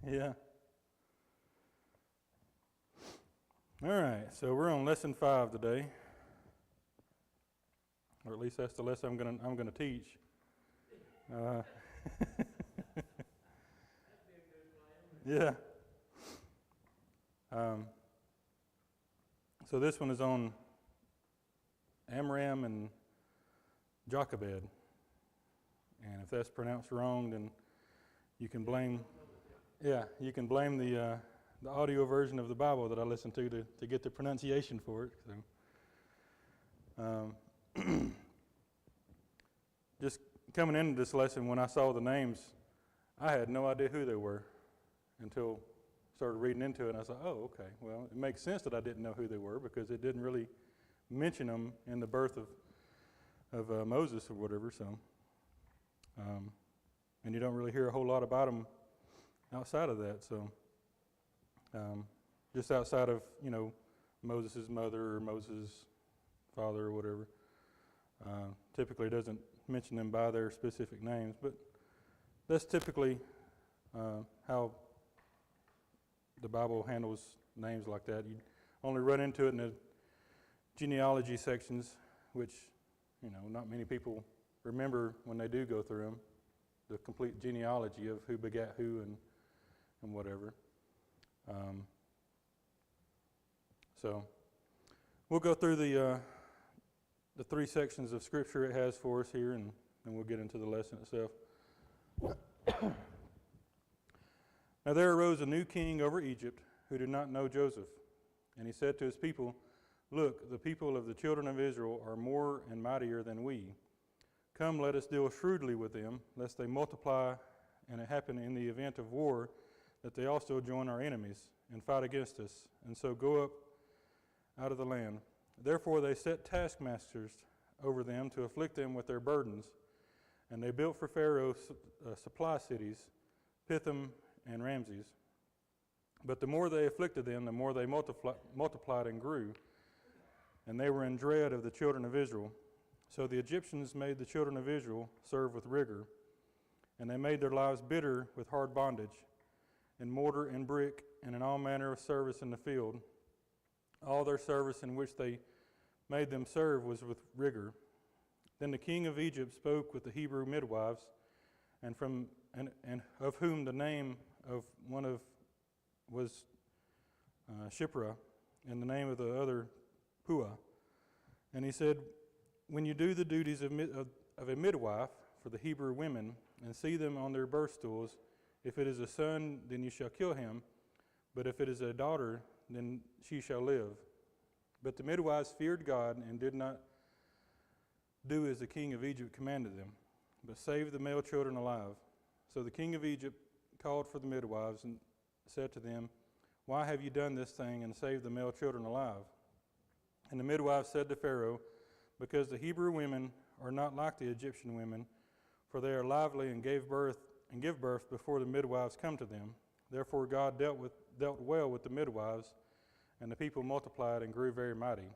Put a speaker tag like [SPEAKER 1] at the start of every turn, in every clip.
[SPEAKER 1] Yeah. All right, so we're on lesson 5 today, or at least that's the lesson I'm gonna teach. Yeah. So this one is on Amram and Jochebed, and if that's pronounced wrong, then you can blame. Yeah, you can blame the audio version of the Bible that I listened to get the pronunciation for it. So, just coming into this lesson, when I saw the names, I had no idea who they were until I started reading into it, and I thought, oh, okay, well, it makes sense that I didn't know who they were because it didn't really mention them in the birth of Moses or whatever. So, and you don't really hear a whole lot about them outside of that. So, just outside of Moses' mother or Moses' father or whatever, typically doesn't mention them by their specific names, but that's typically how the Bible handles names like that. You only run into it in the genealogy sections, which not many people remember when they do go through them, the complete genealogy of who begat who and whatever. So we'll go through the 3 sections of Scripture it has for us here, and then we'll get into the lesson itself. Now there arose a new king over Egypt who did not know Joseph. And he said to his people, "Look, the people of the children of Israel are more and mightier than we. Come, let us deal shrewdly with them, lest they multiply, and it happen in the event of war that they also join our enemies and fight against us, and so go up out of the land." Therefore they set taskmasters over them to afflict them with their burdens. And they built for Pharaoh supply cities, Pithom and Ramses. But the more they afflicted them, the more they multiplied and grew. And they were in dread of the children of Israel. So the Egyptians made the children of Israel serve with rigor. And they made their lives bitter with hard bondage, in mortar and brick, and in all manner of service in the field. All their service in which they made them serve was with rigor. Then the king of Egypt spoke with the Hebrew midwives, and of whom the name of one was Shiphrah, and the name of the other Puah. And he said, "When you do the duties of a midwife for the Hebrew women, and see them on their birth stools, if it is a son, then you shall kill him, but if it is a daughter, then she shall live." But the midwives feared God and did not do as the king of Egypt commanded them, but saved the male children alive. So the king of Egypt called for the midwives and said to them, "Why have you done this thing and saved the male children alive?" And the midwives said to Pharaoh, "Because the Hebrew women are not like the Egyptian women, for they are lively and give birth before the midwives come to them. Therefore God dealt well with the midwives, and the people multiplied and grew very mighty."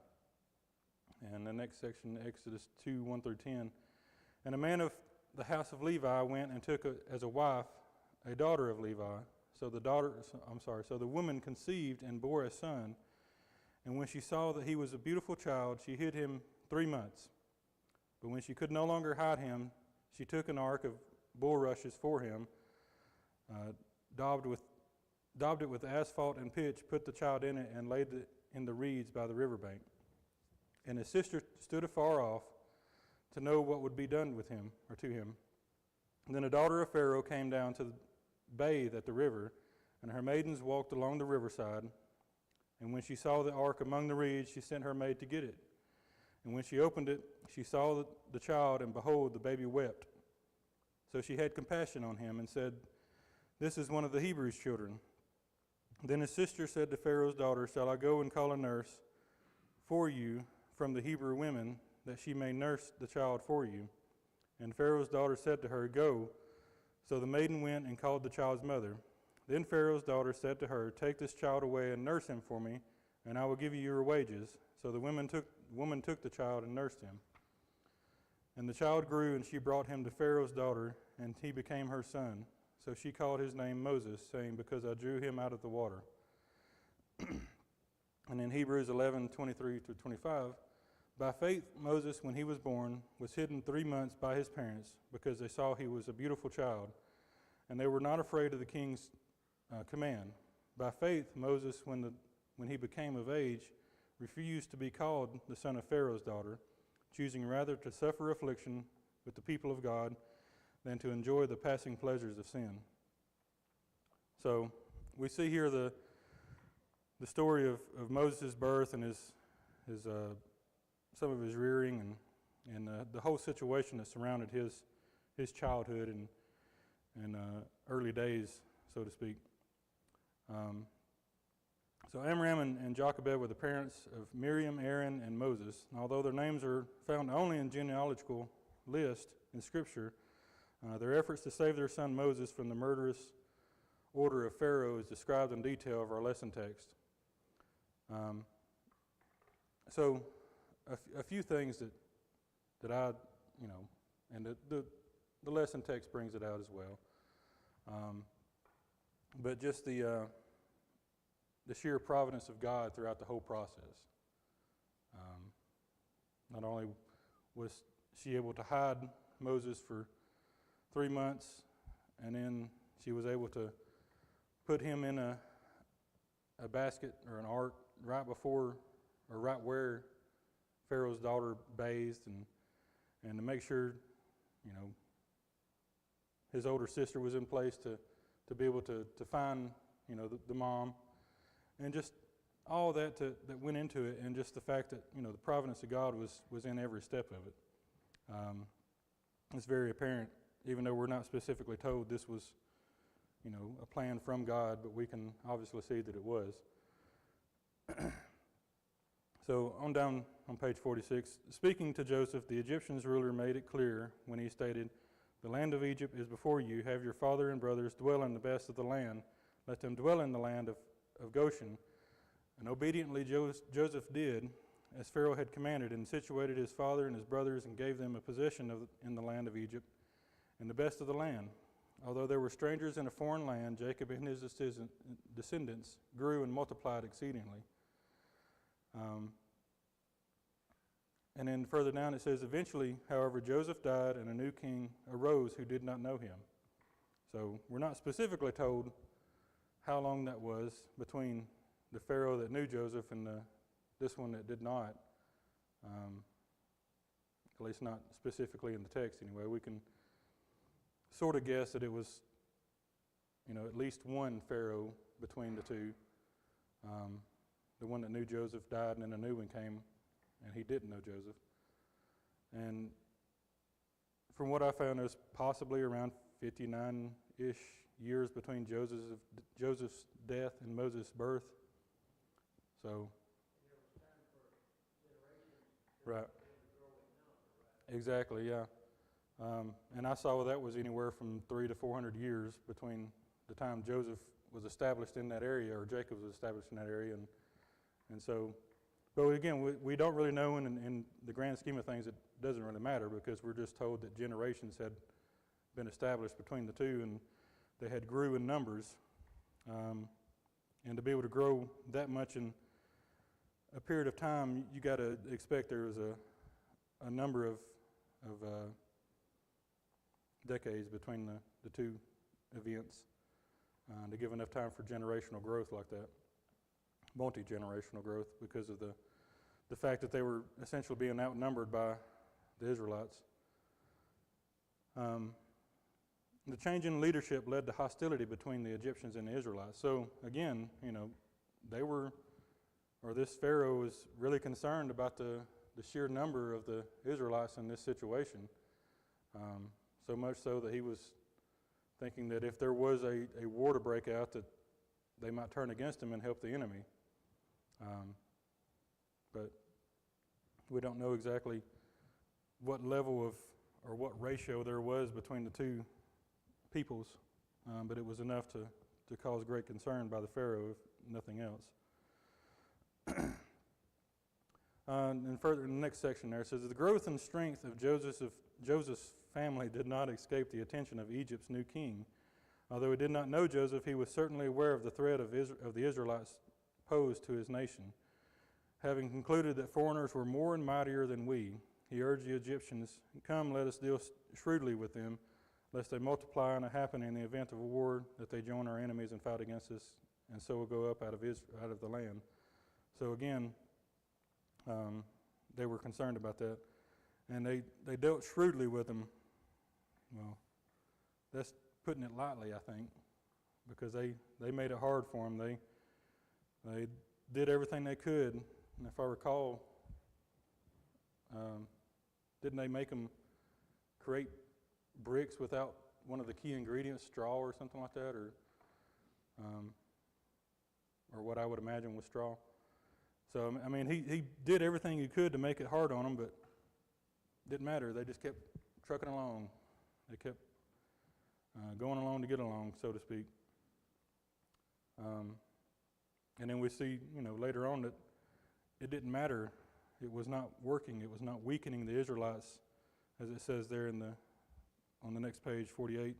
[SPEAKER 1] And the next section, Exodus 2, 1 through 10. "And a man of the house of Levi went and took as a wife a daughter of Levi. So the woman conceived and bore a son. And when she saw that he was a beautiful child, she hid him 3 months. But when she could no longer hide him, she took an ark of bulrushes for him, daubed it with asphalt and pitch, put the child in it, and laid it in the reeds by the riverbank. And his sister stood afar off to know what would be done with him, or to him. And then a daughter of Pharaoh came down to bathe at the river, and her maidens walked along the riverside. And when she saw the ark among the reeds, she sent her maid to get it. And when she opened it, she saw the child, and behold, the baby wept. So she had compassion on him and said, 'This is one of the Hebrews' children.' Then his sister said to Pharaoh's daughter, 'Shall I go and call a nurse for you from the Hebrew women, that she may nurse the child for you?' And Pharaoh's daughter said to her, 'Go.' So the maiden went and called the child's mother. Then Pharaoh's daughter said to her, 'Take this child away and nurse him for me, and I will give you your wages.' So the woman took the child and nursed him. And the child grew, and she brought him to Pharaoh's daughter, and he became her son. So she called his name Moses, saying, because I drew him out of the water. And in Hebrews 11:23-25, by faith Moses, when he was born, was hidden 3 months by his parents because they saw he was a beautiful child, and they were not afraid of the king's command. By faith Moses, when he became of age, refused to be called the son of Pharaoh's daughter, choosing rather to suffer affliction with the people of God than to enjoy the passing pleasures of sin. So we see here the story of Moses' birth and his some of his rearing and the whole situation that surrounded his childhood and early days, so to speak. So Amram and Jochebed were the parents of Miriam, Aaron, and Moses. And although their names are found only in genealogical list in Scripture, their efforts to save their son Moses from the murderous order of Pharaoh is described in detail of our lesson text. So a few things that I, and the lesson text brings it out as well. But just the sheer providence of God throughout the whole process. Not only was she able to hide Moses for 3 months, and then she was able to put him in a basket or an ark right before or right where Pharaoh's daughter bathed, and to make sure, his older sister was in place to be able to find, the mom, and just all that went into it, and just the fact that, the providence of God was in every step of it. It's very apparent, even though we're not specifically told this was, a plan from God, but we can obviously see that it was. So on down on page 46, speaking to Joseph, the Egyptian's ruler made it clear when he stated, the land of Egypt is before you. Have your father and brothers dwell in the best of the land. Let them dwell in the land of Goshen. And obediently Joseph did as Pharaoh had commanded, and situated his father and his brothers and gave them a possession in the land of Egypt, in the best of the land. Although there were strangers in a foreign land, Jacob and his descendants grew and multiplied exceedingly. And then further down it says, eventually, however, Joseph died and a new king arose who did not know him. So we're not specifically told how long that was between the Pharaoh that knew Joseph and this one that did not. At least not specifically in the text anyway. We can sort of guess that it was, at least one Pharaoh between the two. The one that knew Joseph died, and then a new one came, and he didn't know Joseph. And from what I found, there's possibly around 59-ish years between Joseph's death and Moses' birth. So, right. Exactly, yeah. And I saw that was anywhere from 300 to 400 years between the time Joseph was established in that area, or Jacob was established in that area. And so, but again, we don't really know, and in the grand scheme of things, it doesn't really matter, because we're just told that generations had been established between the two, and they had grew in numbers. And to be able to grow that much in a period of time, you got to expect there was a number of decades between the two events to give enough time for generational growth like that, multi-generational growth, because of the fact that they were essentially being outnumbered by the Israelites. The change in leadership led to hostility between the Egyptians and the Israelites. So again, this Pharaoh was really concerned about the sheer number of the Israelites in this situation. So much so that he was thinking that if there was a war to break out, that they might turn against him and help the enemy. But we don't know exactly what level of, or what ratio there was between the two peoples, but it was enough to cause great concern by the Pharaoh, if nothing else. And further in the next section there, it says, the growth and strength of Joseph's family did not escape the attention of Egypt's new king, Although he did not know Joseph, he was certainly aware of the threat of the Israelites posed to his nation. Having concluded that foreigners were more and mightier than we, he urged the Egyptians, "Come, let us deal shrewdly with them, lest they multiply and it happen in the event of a war that they join our enemies and fight against us, and so will go up out of the land." So again, they were concerned about that, and they dealt shrewdly with them. Well, that's putting it lightly, I think, because they made it hard for them. They did everything they could, and if I recall, didn't they make them create bricks without one of the key ingredients, straw or something like that, or what I would imagine was straw? So I mean, he did everything he could to make it hard on them, but it didn't matter. They just kept trucking along. They kept going along to get along, so to speak. And then we see, later on that it didn't matter. It was not working. It was not weakening the Israelites, as it says there on the next page, 48.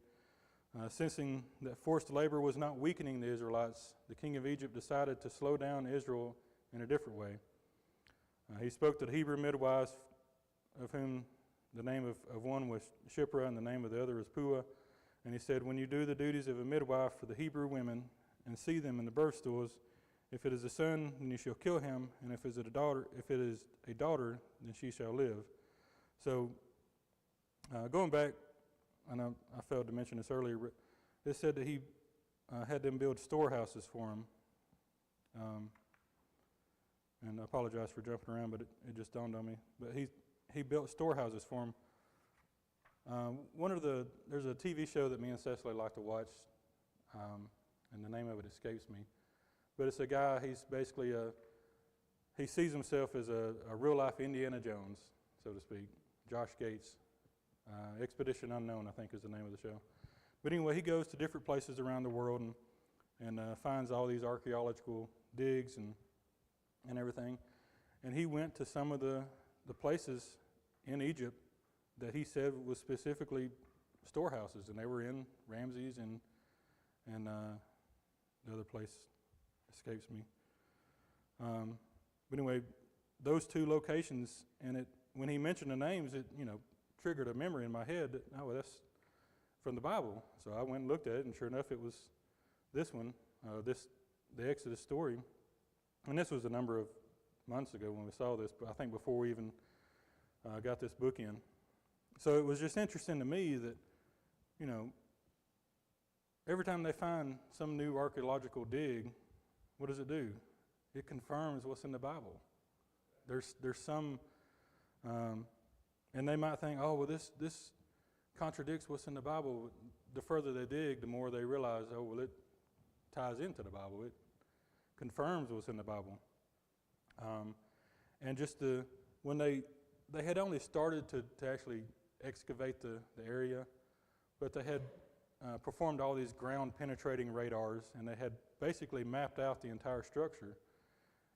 [SPEAKER 1] Sensing that forced labor was not weakening the Israelites, the king of Egypt decided to slow down Israel in a different way. He spoke to the Hebrew midwives, of whom the name of one was Shiphrah and the name of the other is Puah. And he said, "When you do the duties of a midwife for the Hebrew women and see them in the birth stools, if it is a son, then you shall kill him, and if it is a daughter, then she shall live." So, going back, and I failed to mention this earlier, but it said that he had them build storehouses for him. And I apologize for jumping around, but it just dawned on me. But he built storehouses for him. There's a TV show that me and Cecily like to watch, and the name of it escapes me. But it's a guy, he's basically he sees himself as a real-life Indiana Jones, so to speak. Josh Gates. Expedition Unknown, I think, is the name of the show. But anyway, he goes to different places around the world and finds all these archaeological digs and everything. And he went to some of the places in Egypt that he said was specifically storehouses, and they were in Ramses and the other place escapes me. But anyway, those two locations, and when he mentioned the names, it triggered a memory in my head that, oh, that's from the Bible. So I went and looked at it, and sure enough, it was this one, the Exodus story. And this was a number of months ago when we saw this, but I think before we even got this book in. So it was just interesting to me that, every time they find some new archaeological dig, what does it do? It confirms what's in the Bible. There's some, and they might think, oh, well, this contradicts what's in the Bible. The further they dig, the more they realize, oh, well, it ties into the Bible. It confirms what's in the Bible. And just when they had only started to actually excavate the area, but they had performed all these ground-penetrating radars, and they had basically mapped out the entire structure,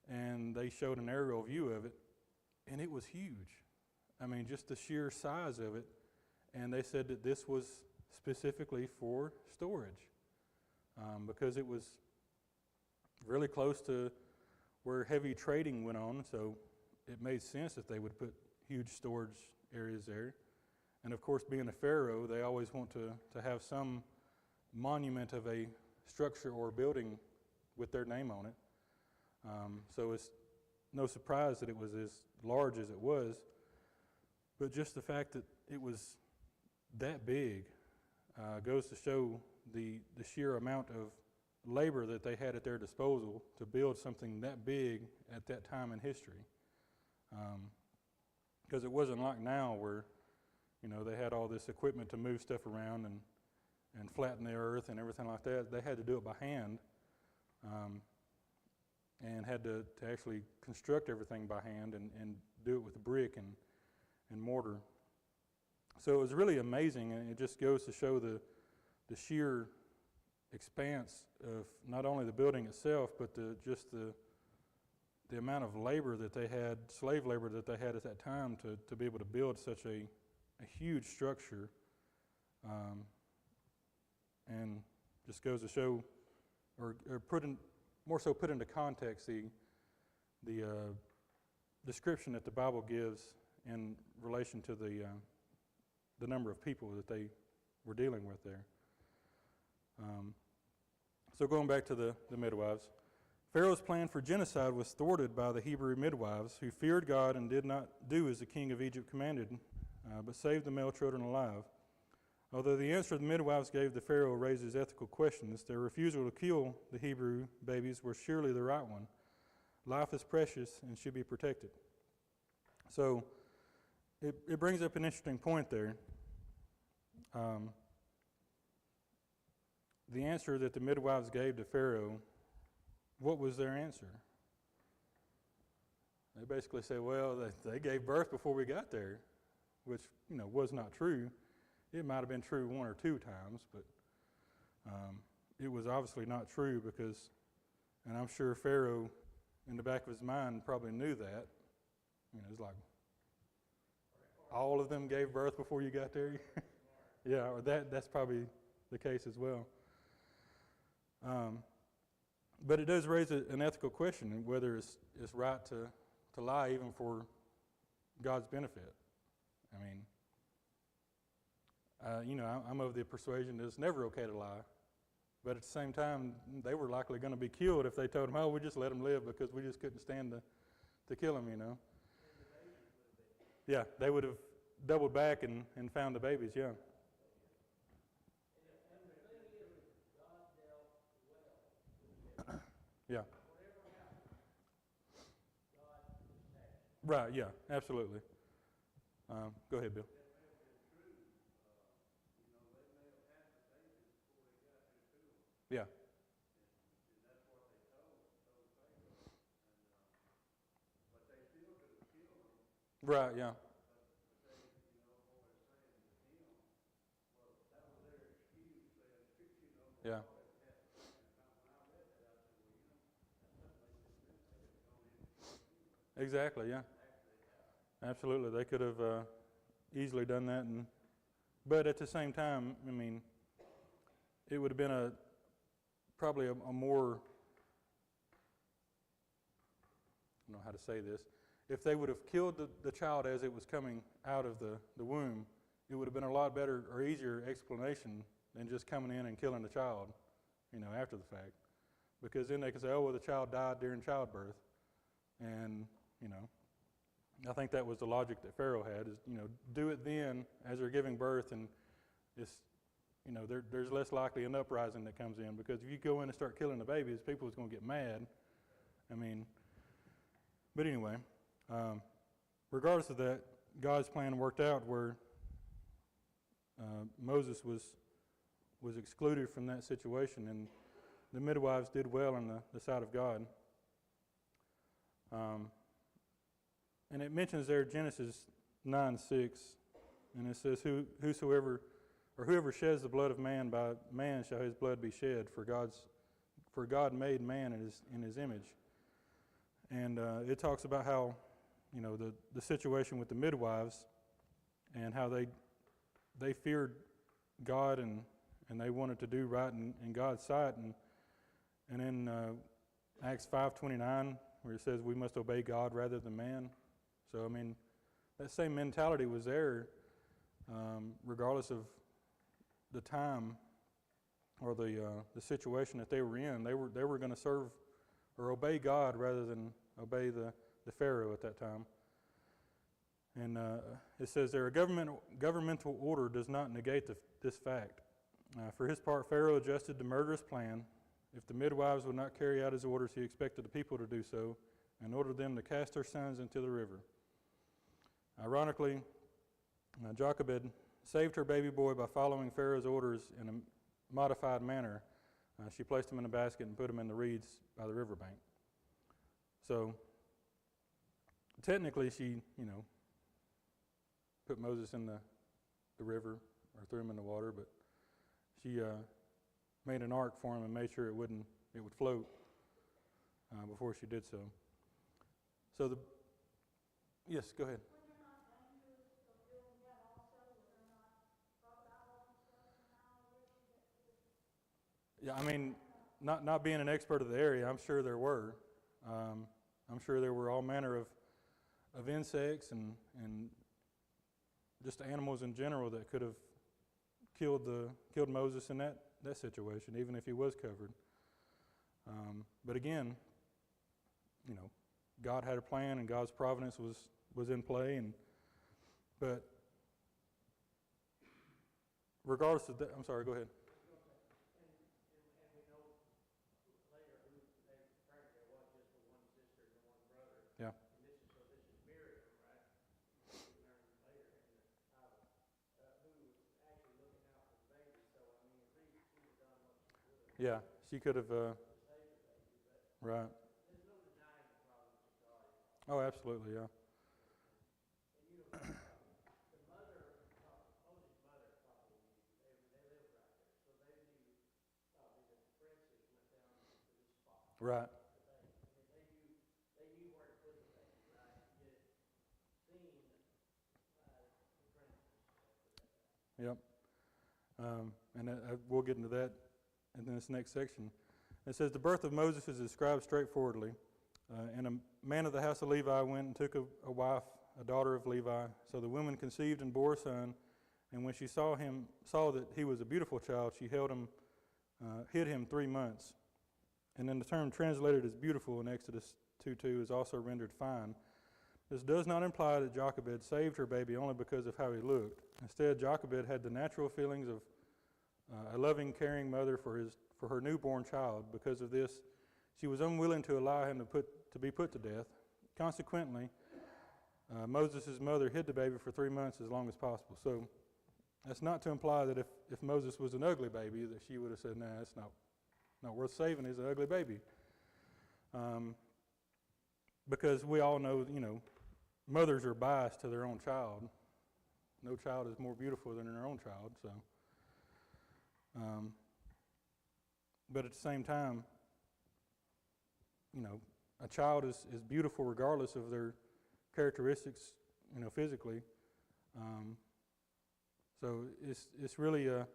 [SPEAKER 1] and they showed an aerial view of it, and it was huge. I mean, just the sheer size of it, and they said that this was specifically for storage because it was really close to where heavy trading went on, so it made sense that they would put huge storage areas there. And of course, being a pharaoh, they always want to have some monument of a structure or building with their name on it. So it's no surprise that it was as large as it was, but just the fact that it was that big goes to show the sheer amount of labor that they had at their disposal to build something that big at that time in history. Because it wasn't like now where, they had all this equipment to move stuff around and flatten the earth and everything like that. They had to do it by hand and had to actually construct everything by hand and do it with brick and mortar. So it was really amazing, and it just goes to show the sheer expanse of not only the building itself, but the amount of labor that they had, slave labor that they had at that time to be able to build such a huge structure. And just goes to show, or more so put into context the description that the Bible gives in relation to the number of people that they were dealing with there. So going back to the midwives, Pharaoh's plan for genocide was thwarted by the Hebrew midwives, who feared God and did not do as the king of Egypt commanded, but saved the male children alive. Although the answer the midwives gave the Pharaoh raises ethical questions, their refusal to kill the Hebrew babies was surely the right one. Life is precious and should be protected. So it brings up an interesting point there. The answer that the midwives gave to Pharaoh, what was their answer? They basically said, well, they gave birth before we got there, which, was not true. It might have been true one or two times, but it was obviously not true because, and I'm sure Pharaoh, in the back of his mind, probably knew that. It's like, all of them gave birth before you got there? Yeah, or that's probably the case as well. But it does raise an ethical question, whether it's right to lie even for God's benefit. I'm of the persuasion that it's never okay to lie. But at the same time, they were likely going to be killed if they told them, we just let them live because we just couldn't stand to kill them, Yeah, they would have doubled back and found the babies, yeah. Yeah. Right, yeah, absolutely. Go ahead, Bill. Yeah. Right, yeah. Yeah. Exactly, yeah. Absolutely. They could have easily done that, but at the same time, it would have been probably a more, I don't know how to say this, if they would have killed the child as it was coming out of the womb, it would have been a lot better or easier explanation than just coming in and killing the child, after the fact. Because then they could say, the child died during childbirth. And, I think that was the logic that Pharaoh had, is, do it then as they're giving birth, and it's, there's less likely an uprising that comes in, because if you go in and start killing the babies, people is going to get mad. But anyway, regardless of that, God's plan worked out where Moses was excluded from that situation, and the midwives did well in the sight of God. And it mentions there Genesis 9:6, and it says, whoever sheds the blood of man, by man shall his blood be shed, for God made man in his image. And it talks about how, the situation with the midwives, and how they feared God, and they wanted to do right in God's sight. And in Acts 5:29, where it says we must obey God rather than man. So, that same mentality was there, regardless of the time or the situation that they were in. They were going to serve or obey God rather than obey the Pharaoh at that time. And it says there, a governmental order does not negate this fact. For his part, Pharaoh adjusted the murderous plan. If the midwives would not carry out his orders, he expected the people to do so, and ordered them to cast their sons into the river. Ironically, Jochebed saved her baby boy by following Pharaoh's orders in a modified manner. She placed him in a basket and put him in the reeds by the riverbank. So, technically, she, put Moses in the river, or threw him in the water, but she made an ark for him and made sure it would float before she did so. So yes, go ahead. Yeah, I mean, not being an expert of the area, I'm sure there were. I'm sure there were all manner of insects and just animals in general that could have killed Moses in that situation, even if he was covered. But again, God had a plan, and God's providence was in play. But regardless of that, I'm sorry. Go ahead. Yeah. Yeah, she could have. Right. Oh, absolutely. Yeah. Right. Yep. And we'll get into that in this next section. It says, the birth of Moses is described straightforwardly. And a man of the house of Levi went and took a wife, a daughter of Levi. So the woman conceived and bore a son. And when she saw that he was a beautiful child, she hid him 3 months. And then the term translated as beautiful in Exodus 2:2 is also rendered fine. This does not imply that Jochebed saved her baby only because of how he looked. Instead, Jochebed had the natural feelings of a loving, caring mother for her newborn child. Because of this, she was unwilling to allow him to be put to death. Consequently, Moses' mother hid the baby for 3 months as long as possible. So that's not to imply that if Moses was an ugly baby, that she would have said, nah, it's not worth saving. He's an ugly baby. Because we all know, mothers are biased to their own child. No child is more beautiful than their own child. So, but at the same time, a child is beautiful regardless of their characteristics, physically. So it's really a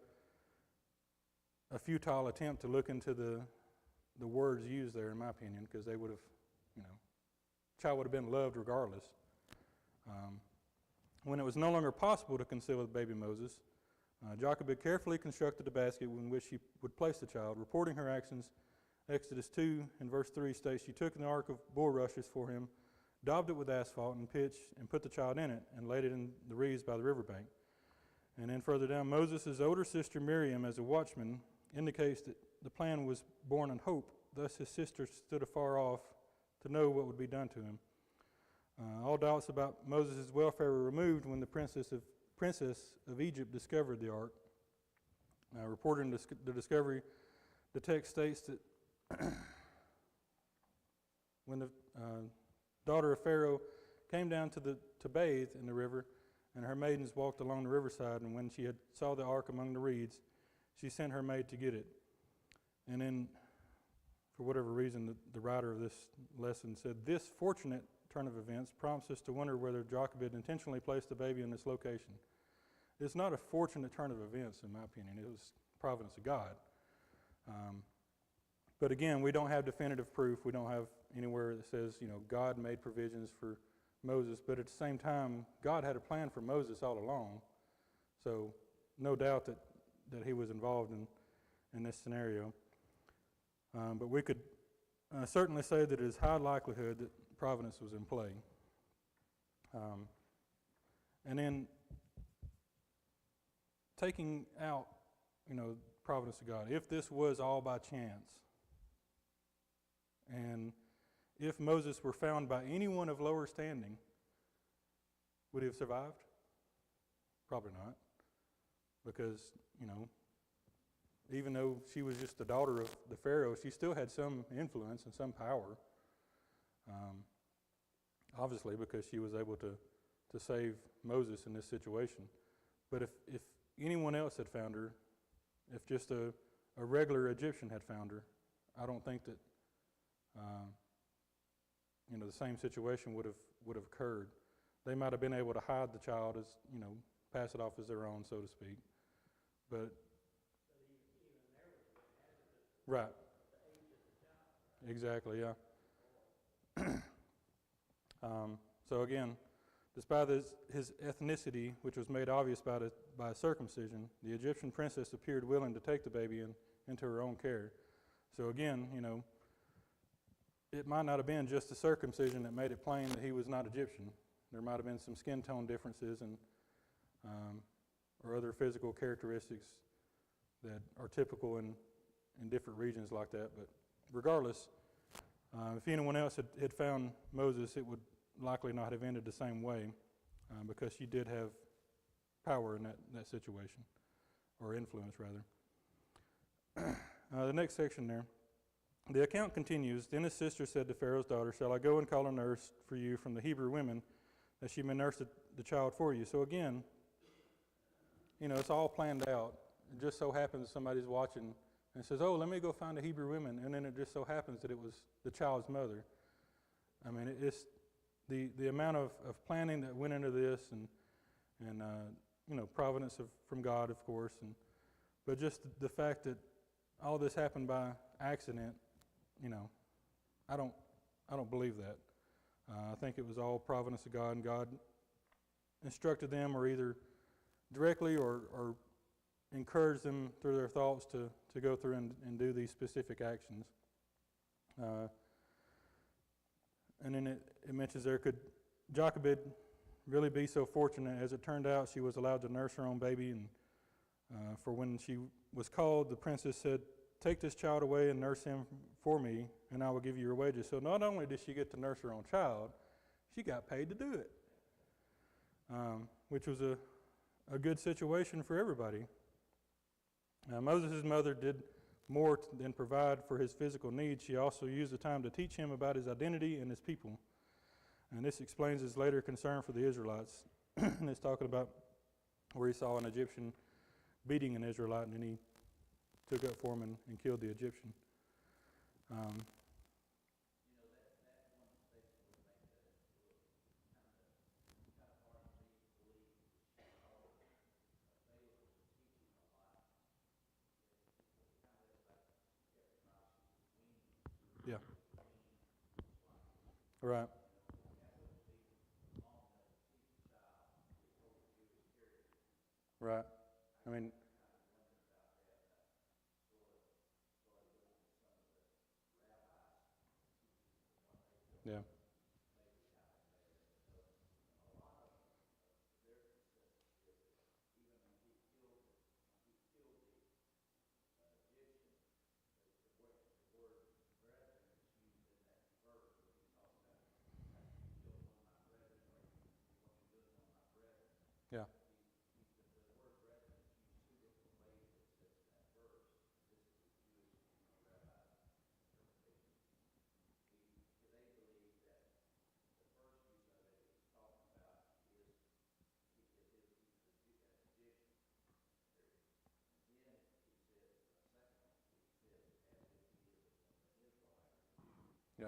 [SPEAKER 1] futile attempt to look into the words used there, in my opinion, because they would have, child would have been loved regardless. When it was no longer possible to conceal with baby Moses, Jochebed carefully constructed a basket in which she would place the child. Reporting her actions, Exodus 2 and verse 3 states, she took an ark of bulrushes for him, daubed it with asphalt and pitch, and put the child in it, and laid it in the reeds by the riverbank. And then further down, Moses' older sister Miriam, as a watchman, indicates that the plan was born in hope. Thus his sister stood afar off to know what would be done to him. All doubts about Moses' welfare were removed when the princess of Egypt discovered the ark. Reporting the discovery, the text states that when the daughter of Pharaoh came down to bathe in the river, and her maidens walked along the riverside, and when she had saw the ark among the reeds, she sent her maid to get it. And then, for whatever reason, the writer of this lesson said, this fortunate turn of events prompts us to wonder whether Jochebed intentionally placed the baby in this location. It's not a fortunate turn of events, in my opinion. It was providence of God. But again, we don't have definitive proof. We don't have anywhere that says, God made provisions for Moses. But at the same time, God had a plan for Moses all along. So no doubt that he was involved in this scenario. But we could certainly say that it is high likelihood that providence was in play. And then taking out, providence of God, if this was all by chance, and if Moses were found by anyone of lower standing, would he have survived? Probably not. Because, even though she was just the daughter of the Pharaoh, she still had some influence and some power. Obviously, because she was able to save Moses in this situation. But if anyone else had found her, if just a regular Egyptian had found her, I don't think that the same situation would have occurred. They might have been able to hide the child as, pass it off as their own, so to speak. But Right. Exactly, yeah. So again, despite his ethnicity, which was made obvious by circumcision, the Egyptian princess appeared willing to take the baby into her own care. So again, it might not have been just the circumcision that made it plain that he was not Egyptian. There might have been some skin tone differences or other physical characteristics that are typical in different regions like that. But regardless, if anyone else had found Moses, it would likely not have ended the same way because she did have power in that situation, or influence rather. The next section there. The account continues. Then his sister said to Pharaoh's daughter, "Shall I go and call a nurse for you from the Hebrew women, that she may nurse the child for you?" So again, it's all planned out. It just so happens somebody's watching and says, "Oh, let me go find a Hebrew woman," and then it just so happens that it was the child's mother. I mean, it's the amount of planning that went into this, and providence from God, of course, but just the fact that all this happened by accident, I don't believe that. I think it was all providence of God, and God instructed them, or either directly or encouraged them through their thoughts to go through and do these specific actions. And then it mentions there, could Jochebed really be so fortunate? As it turned out, she was allowed to nurse her own baby, and for when she was called, the princess said, "Take this child away and nurse him for me, and I will give you your wages." So not only did she get to nurse her own child, she got paid to do it, which was a good situation for everybody. Moses' mother did more than provide for his physical needs. She also used the time to teach him about his identity and his people. And this explains his later concern for the Israelites. And it's talking about where he saw an Egyptian beating an Israelite, and then he took up for him and killed the Egyptian. Yeah. Right. Right. I mean, yeah. Yeah. Yeah.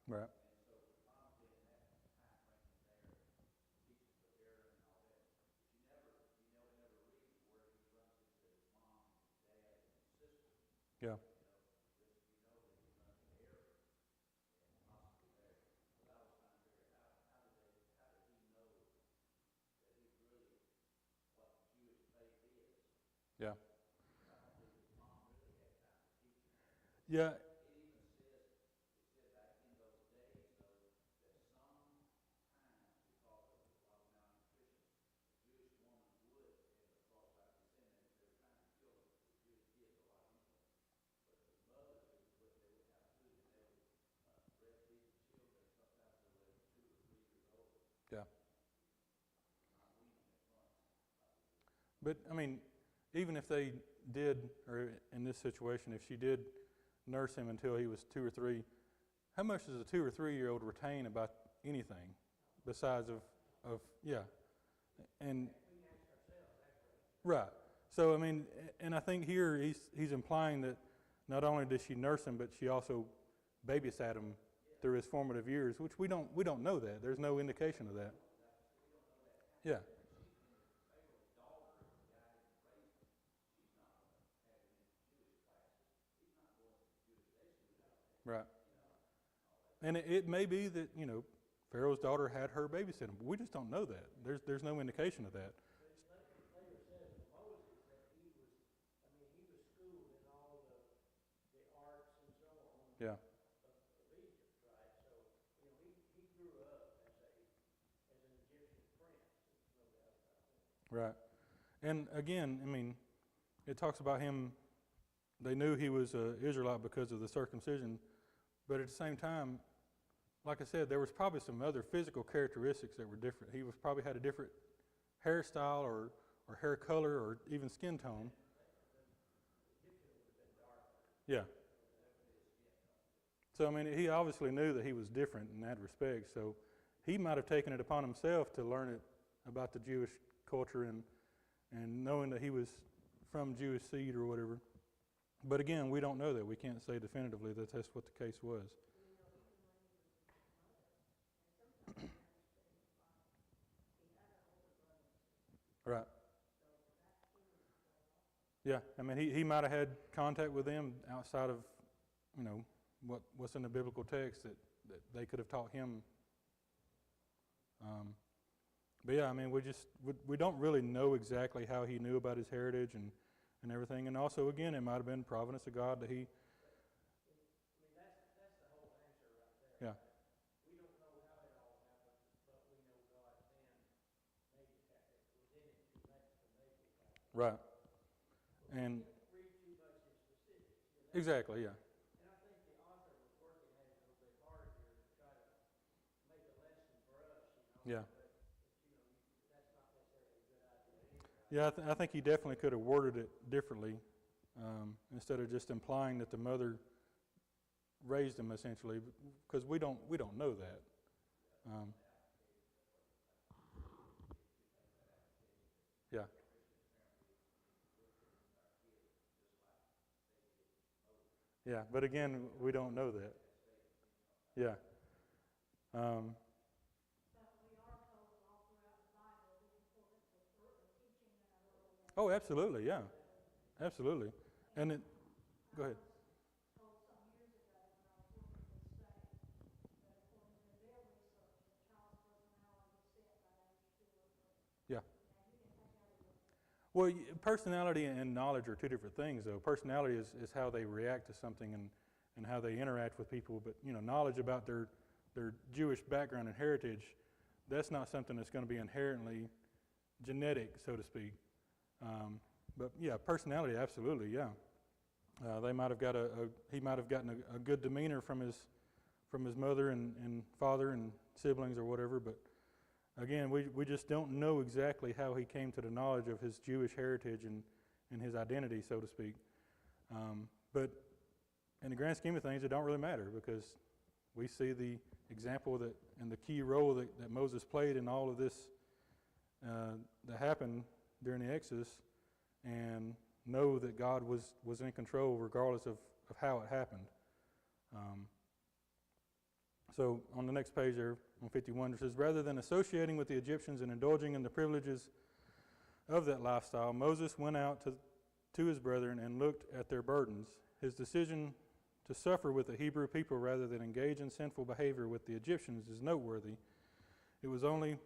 [SPEAKER 1] Right. Yeah. Yeah. Yeah. Yeah. But I mean, even if they did, or in this situation, if she did nurse him until he was 2 or 3, how much does a 2 or 3-year-old retain about anything besides of yeah, and right. So I mean, and I think here he's implying that not only did she nurse him, but she also babysat him through his formative years, which we don't know that. There's no indication of that. Yeah. Right. And it may be that, Pharaoh's daughter had her babysit him, but we just don't know that. There's no indication of that. Yeah. Right. And again, I mean, it talks about him, they knew he was an Israelite because of the circumcision, but at the same time, like I said, there was probably some other physical characteristics that were different. He was probably had a different hairstyle or hair color or even skin tone. Yeah. So, I mean, he obviously knew that he was different in that respect, so he might have taken it upon himself to learn it about the Jewish culture and knowing that he was from Jewish seed or whatever. But again, we don't know that. We can't say definitively that that's what the case was. Right. Yeah, I mean, he might have had contact with them outside of, what's in the biblical text that they could have taught him. But yeah, I mean, we don't really know exactly how he knew about his heritage and everything. And also, again, it might have been providence of God that he. Yeah. Right. And exactly, yeah. Yeah. Yeah, I think he definitely could have worded it differently, instead of just implying that the mother raised him essentially, because we don't know that. Yeah. Yeah, but again, we don't know that. Yeah. Um, oh, absolutely, yeah, absolutely. And it, go ahead. Yeah. Well, personality and knowledge are two different things, though. Personality is how they react to something and how they interact with people. But knowledge about their Jewish background and heritage, that's not something that's going to be inherently genetic, so to speak. But yeah, personality, absolutely, yeah. They might have got he might have gotten a good demeanor from his mother and father and siblings or whatever. But again, we just don't know exactly how he came to the knowledge of his Jewish heritage and his identity, so to speak. But in the grand scheme of things, it don't really matter because we see the example that and the key role that Moses played in all of this that happened during the Exodus, and know that God was in control regardless of how it happened. So on the next page there, on 51, it says, rather than associating with the Egyptians and indulging in the privileges of that lifestyle, Moses went out to his brethren and looked at their burdens. His decision to suffer with the Hebrew people rather than engage in sinful behavior with the Egyptians is noteworthy. It was only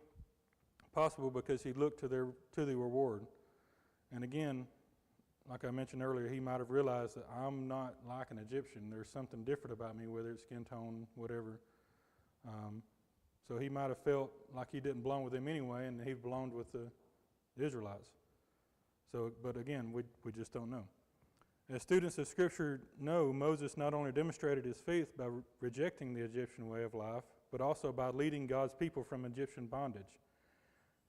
[SPEAKER 1] possible because he looked to the reward. And again, like I mentioned earlier, he might have realized that I'm not like an Egyptian. There's something different about me, whether it's skin tone, whatever. So he might have felt like he didn't belong with them anyway, and he belonged with the Israelites. So, but again, we just don't know. As students of Scripture know, Moses not only demonstrated his faith by rejecting the Egyptian way of life, but also by leading God's people from Egyptian bondage.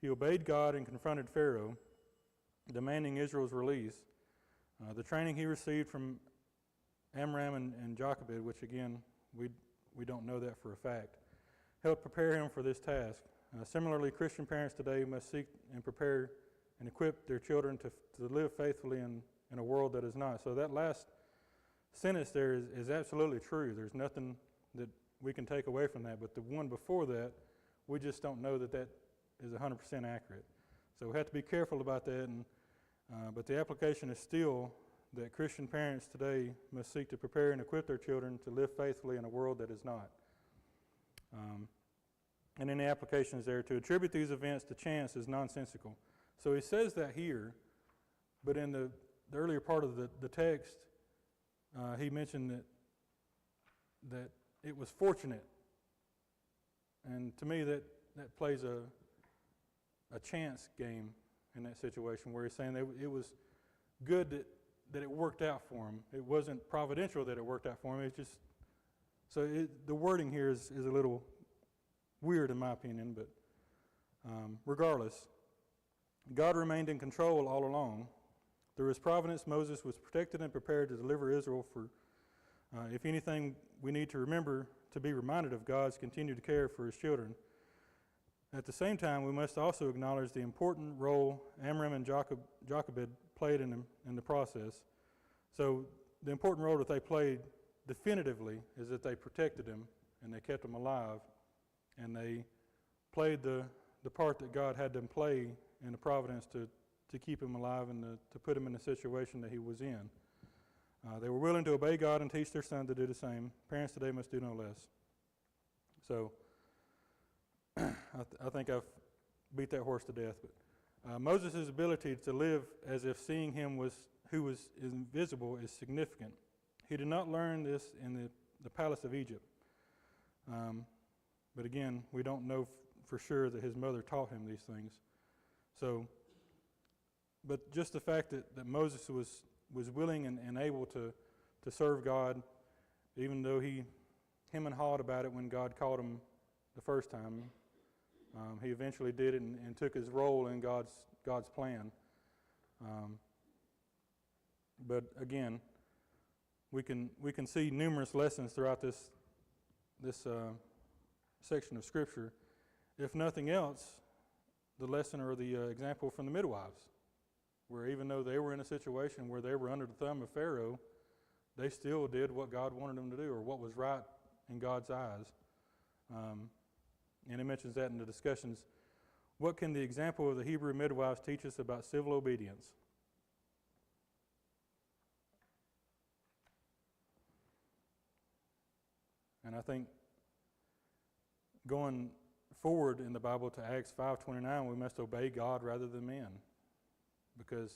[SPEAKER 1] He obeyed God and confronted Pharaoh, demanding Israel's release. The training he received from Amram and Jochebed, which again, we don't know that for a fact, helped prepare him for this task. Similarly, Christian parents today must seek and prepare and equip their children to live faithfully in a world that is not. So that last sentence there is absolutely true. There's nothing that we can take away from that. But the one before that, we just don't know that is 100% accurate. So we have to be careful about that. But the application is still that Christian parents today must seek to prepare and equip their children to live faithfully in a world that is not. And then the application is there: to attribute these events to chance is nonsensical. So he says that here, but in the earlier part of the text, he mentioned that it was fortunate. And to me, that plays a chance game in that situation, where he's saying that it was good that it worked out for him. It wasn't providential that it worked out for him. It's just, the wording here is a little weird in my opinion, but regardless, God remained in control all along. Through his providence, Moses was protected and prepared to deliver Israel for, if anything, we need to remember to be reminded of God's continued care for his children. At the same time, we must also acknowledge the important role Amram and Jochebed played in the process. So the important role that they played definitively is that they protected him and they kept him alive, and they played the part that God had them play in the providence to keep him alive and to put him in the situation that he was in. They were willing to obey God and teach their son to do the same. Parents today must do no less. So I think I've beat that horse to death. But Moses' ability to live as if seeing him who was invisible is significant. He did not learn this in the palace of Egypt. But again, we don't know for sure that his mother taught him these things. So, but just the fact that Moses was willing and able to serve God, even though he and hawed about it when God called him the first time, he eventually did it and took his role in God's plan. But again, we can see numerous lessons throughout this section of Scripture. If nothing else, the lesson or the example from the midwives, where even though they were in a situation where they were under the thumb of Pharaoh, they still did what God wanted them to do, or what was right in God's eyes. And he mentions that in the discussions. What can the example of the Hebrew midwives teach us about civil obedience? And I think going forward in the Bible to Acts 5:29, we must obey God rather than men, because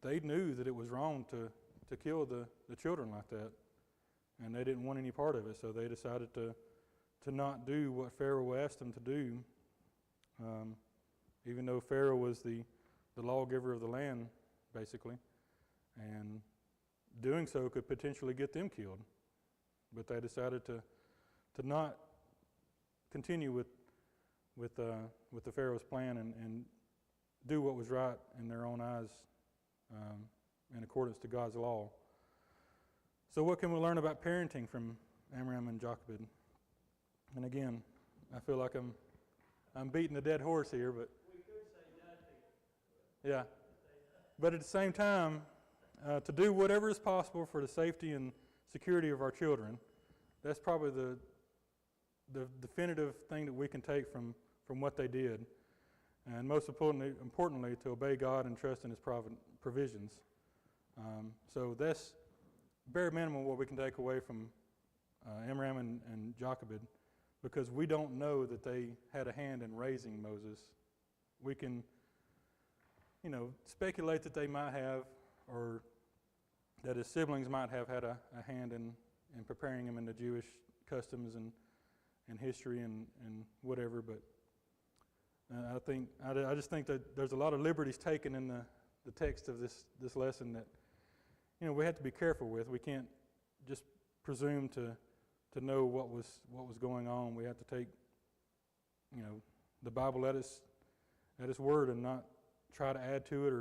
[SPEAKER 1] they knew that it was wrong to kill the children like that, and they didn't want any part of it, so they decided to not do what Pharaoh asked them to do, even though Pharaoh was the lawgiver of the land, basically, and doing so could potentially get them killed. But they decided to not continue with the Pharaoh's plan and do what was right in their own eyes, in accordance to God's law. So what can we learn about parenting from Amram and Jochebed? And again, I feel like I'm beating a dead horse here, but
[SPEAKER 2] we could say nothing.
[SPEAKER 1] Yeah. But at the same time, to do whatever is possible for the safety and security of our children, that's probably the definitive thing that we can take from what they did. And most importantly, to obey God and trust in his provisions. So that's bare minimum what we can take away from Amram and Jochebed, because we don't know that they had a hand in raising Moses. We can, speculate that they might have, or that his siblings might have had a hand in preparing him in the Jewish customs and history and whatever. But I just think that there's a lot of liberties taken in the text of this lesson that we have to be careful with. We can't just presume to know what was going on. We have to take the Bible at its word and not try to add to it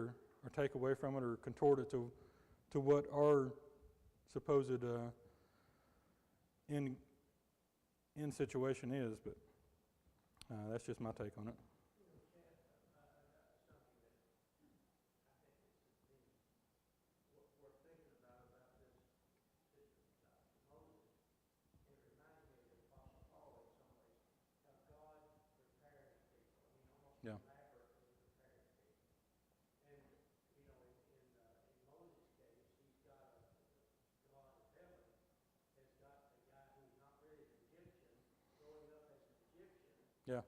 [SPEAKER 1] or take away from it or contort it to what our supposed end situation is, but that's just my take on it. Yeah. Yeah.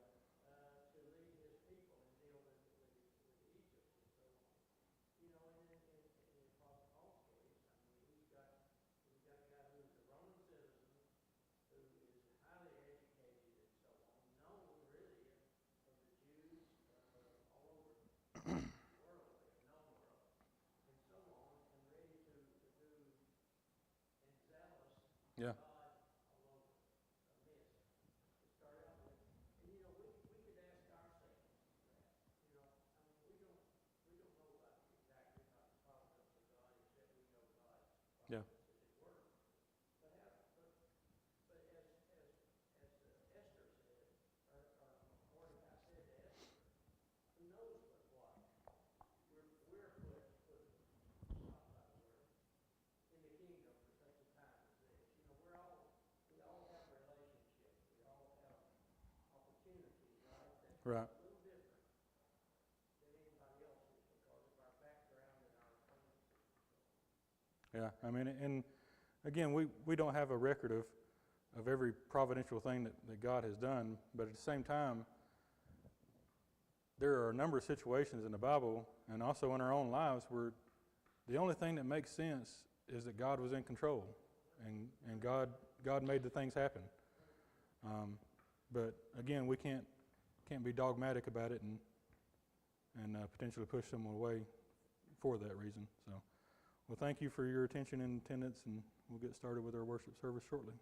[SPEAKER 1] Yeah. Yeah. Right. Yeah. I mean, and again, we don't have a record of every providential thing that God has done, but at the same time, there are a number of situations in the Bible and also in our own lives where the only thing that makes sense is that God was in control, and God made the things happen. But again, we can't be dogmatic about it and potentially push someone away for that reason. So, well, thank you for your attention and attendance, and we'll get started with our worship service shortly.